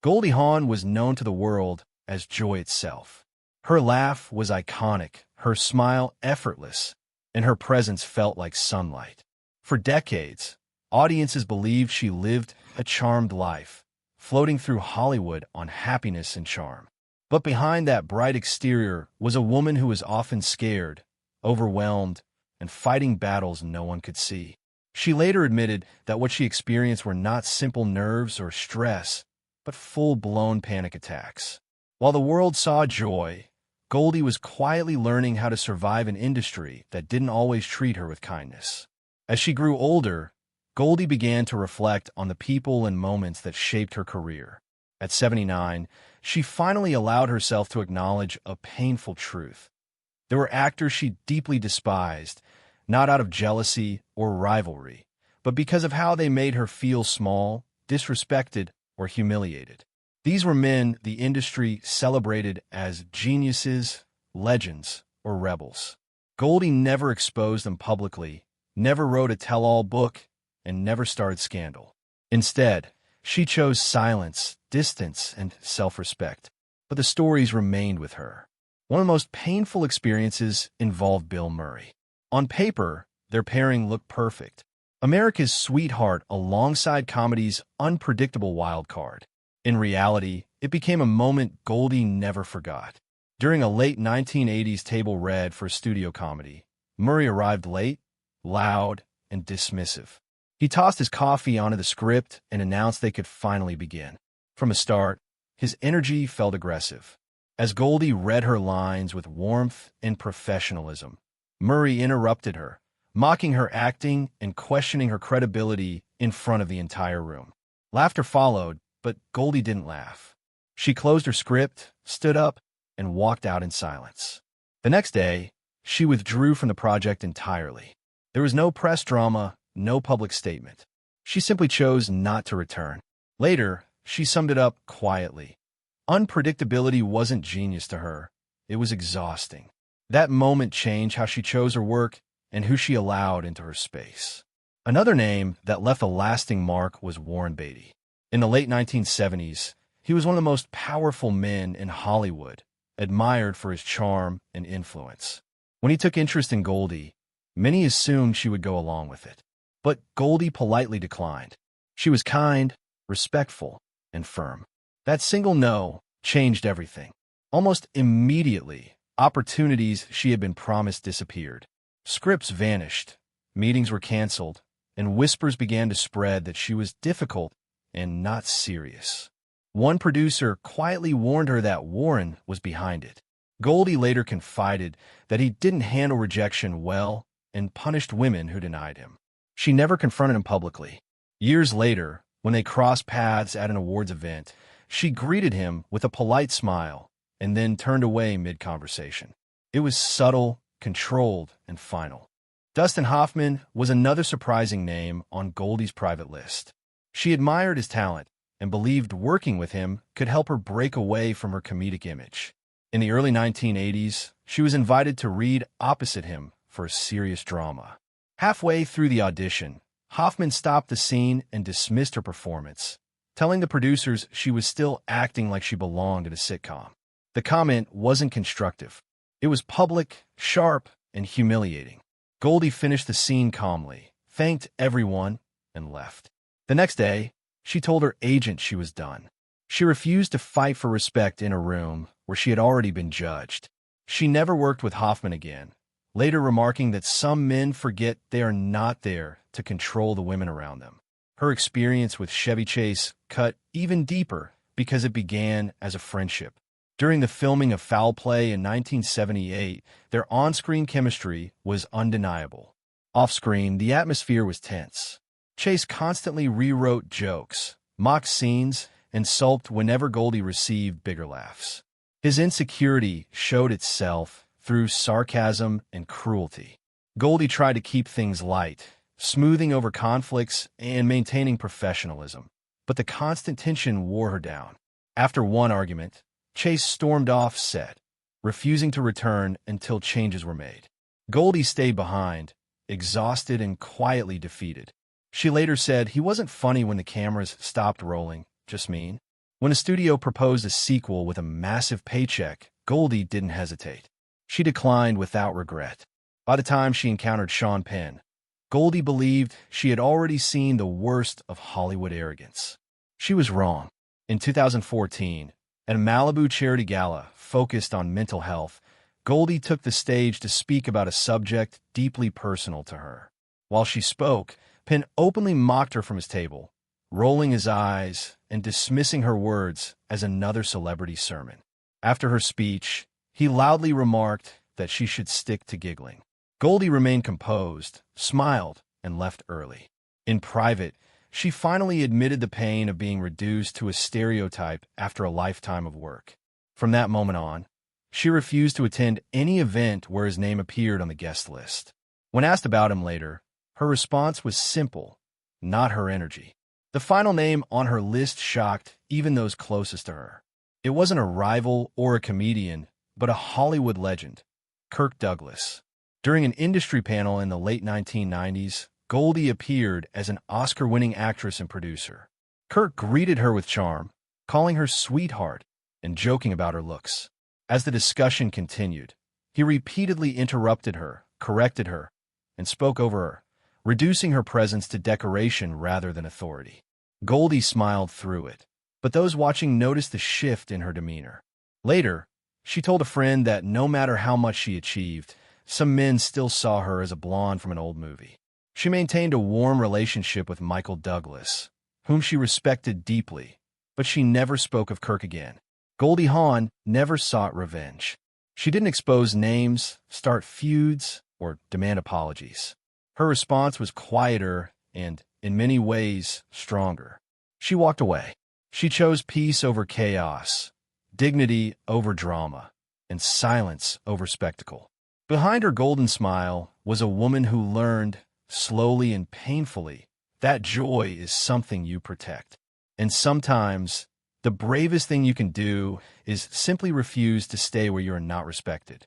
Goldie Hawn was known to the world as joy itself. Her laugh was iconic, her smile effortless, and her presence felt like sunlight. For decades, audiences believed she lived a charmed life, floating through Hollywood on happiness and charm. But behind that bright exterior was a woman who was often scared, overwhelmed, and fighting battles no one could see. She later admitted that what she experienced were not simple nerves or stress, but full-blown panic attacks. While the world saw joy, Goldie was quietly learning how to survive an industry that didn't always treat her with kindness. As she grew older, Goldie began to reflect on the people and moments that shaped her career. At 79, she finally allowed herself to acknowledge a painful truth. There were actors she deeply despised, not out of jealousy or rivalry, but because of how they made her feel small, disrespected, or humiliated. These were men the industry celebrated as geniuses, legends, or rebels. Goldie never exposed them publicly, never wrote a tell-all book, and never started scandal. Instead, she chose silence, distance, and self-respect. But the stories remained with her. One of the most painful experiences involved Bill Murray. On paper, their pairing looked perfect. America's sweetheart alongside comedy's unpredictable wild card. In reality, it became a moment Goldie never forgot. During a late 1980s table read for a studio comedy, Murray arrived late, loud, and dismissive. He tossed his coffee onto the script and announced they could finally begin. From the start, his energy felt aggressive. As Goldie read her lines with warmth and professionalism, Murray interrupted her, mocking her acting and questioning her credibility in front of the entire room. Laughter followed, but Goldie didn't laugh. She closed her script, stood up, and walked out in silence. The next day, she withdrew from the project entirely. There was no press drama, no public statement. She simply chose not to return. Later, she summed it up quietly. Unpredictability wasn't genius to her. It was exhausting. That moment changed how she chose her work and who she allowed into her space. Another name that left a lasting mark was Warren Beatty. In the late 1970s, he was one of the most powerful men in Hollywood, admired for his charm and influence. When he took interest in Goldie, many assumed she would go along with it. But Goldie politely declined. She was kind, respectful, and firm. That single no changed everything. Almost immediately, opportunities she had been promised disappeared. Scripts vanished, meetings were canceled, and whispers began to spread that she was difficult and not serious. One producer quietly warned her that Warren was behind it. Goldie later confided that he didn't handle rejection well and punished women who denied him. She never confronted him publicly. Years later, when they crossed paths at an awards event, she greeted him with a polite smile and then turned away mid-conversation. It was subtle, controlled, and final. Dustin Hoffman was another surprising name on Goldie's private list. She admired his talent and believed working with him could help her break away from her comedic image. In the early 1980s, she was invited to read opposite him for a serious drama. Halfway through the audition, Hoffman stopped the scene and dismissed her performance, telling the producers she was still acting like she belonged in a sitcom. The comment wasn't constructive. It was public, sharp, and humiliating. Goldie finished the scene calmly, thanked everyone, and left. The next day, she told her agent she was done. She refused to fight for respect in a room where she had already been judged. She never worked with Hoffman again, later remarking that some men forget they are not there to control the women around them. Her experience with Chevy Chase cut even deeper because it began as a friendship. During the filming of Foul Play in 1978, their on-screen chemistry was undeniable. Off-screen, the atmosphere was tense. Chase constantly rewrote jokes, mocked scenes, and sulked whenever Goldie received bigger laughs. His insecurity showed itself through sarcasm and cruelty. Goldie tried to keep things light, smoothing over conflicts and maintaining professionalism. But the constant tension wore her down. After one argument, Chase stormed off set, refusing to return until changes were made. Goldie stayed behind, exhausted and quietly defeated. She later said he wasn't funny when the cameras stopped rolling, just mean. When a studio proposed a sequel with a massive paycheck, Goldie didn't hesitate. She declined without regret. By the time she encountered Sean Penn, Goldie believed she had already seen the worst of Hollywood arrogance. She was wrong. In 2014, at a Malibu charity gala focused on mental health, Goldie took the stage to speak about a subject deeply personal to her. While she spoke, Penn openly mocked her from his table, rolling his eyes and dismissing her words as another celebrity sermon. After her speech, he loudly remarked that she should stick to giggling. Goldie remained composed, smiled, and left early. In private, she finally admitted the pain of being reduced to a stereotype after a lifetime of work. From that moment on, she refused to attend any event where his name appeared on the guest list. When asked about him later, her response was simple, not her energy. The final name on her list shocked even those closest to her. It wasn't a rival or a comedian, but a Hollywood legend, Kirk Douglas. During an industry panel in the late 1990s, Goldie appeared as an Oscar-winning actress and producer. Kirk greeted her with charm, calling her sweetheart and joking about her looks. As the discussion continued, he repeatedly interrupted her, corrected her, and spoke over her, reducing her presence to decoration rather than authority. Goldie smiled through it, but those watching noticed the shift in her demeanor. Later, she told a friend that no matter how much she achieved, some men still saw her as a blonde from an old movie. She maintained a warm relationship with Michael Douglas, whom she respected deeply, but she never spoke of Kirk again. Goldie Hawn never sought revenge. She didn't expose names, start feuds, or demand apologies. Her response was quieter and, in many ways, stronger. She walked away. She chose peace over chaos, dignity over drama, and silence over spectacle. Behind her golden smile was a woman who learned, slowly and painfully, that joy is something you protect. And sometimes, the bravest thing you can do is simply refuse to stay where you are not respected.